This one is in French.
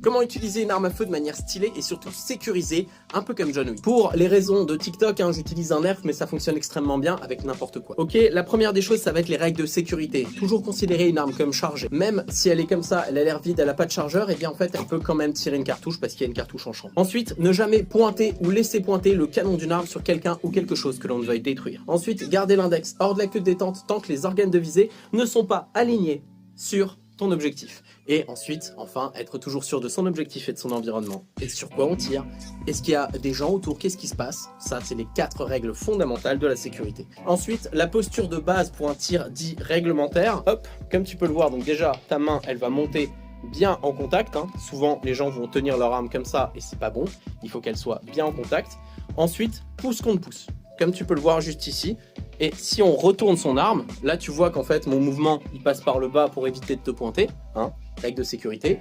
Comment utiliser une arme à feu de manière stylée et surtout sécurisée, un peu comme John Wick. Pour les raisons de TikTok, j'utilise un nerf, mais ça fonctionne extrêmement bien avec n'importe quoi. Ok, la première des choses, ça va être les règles de sécurité. Toujours considérer une arme comme chargée. Même si elle est comme ça, elle a l'air vide, elle a pas de chargeur, et bien en fait, elle peut quand même tirer une cartouche parce qu'il y a une cartouche en champ. Ensuite, ne jamais pointer ou laisser pointer le canon d'une arme sur quelqu'un ou quelque chose que l'on veuille détruire. Ensuite, garder l'index hors de la queue de détente tant que les organes de visée ne sont pas alignés sur ton objectif. Et ensuite, enfin, être toujours sûr de son objectif et de son environnement. Et sur quoi on tire? Est-ce qu'il y a des gens autour? Qu'est-ce qui se passe? Ça, c'est les 4 règles fondamentales de la sécurité. Ensuite, la posture de base pour un tir dit réglementaire. Hop, comme tu peux le voir, donc déjà, ta main, elle va monter bien en contact. Souvent, les gens vont tenir leur arme comme ça et c'est pas bon. Il faut qu'elle soit bien en contact. Ensuite, pouce contre pouce. Comme tu peux le voir juste ici. Et si on retourne son arme, là tu vois qu'en fait mon mouvement il passe par le bas pour éviter de te pointer, règle de sécurité.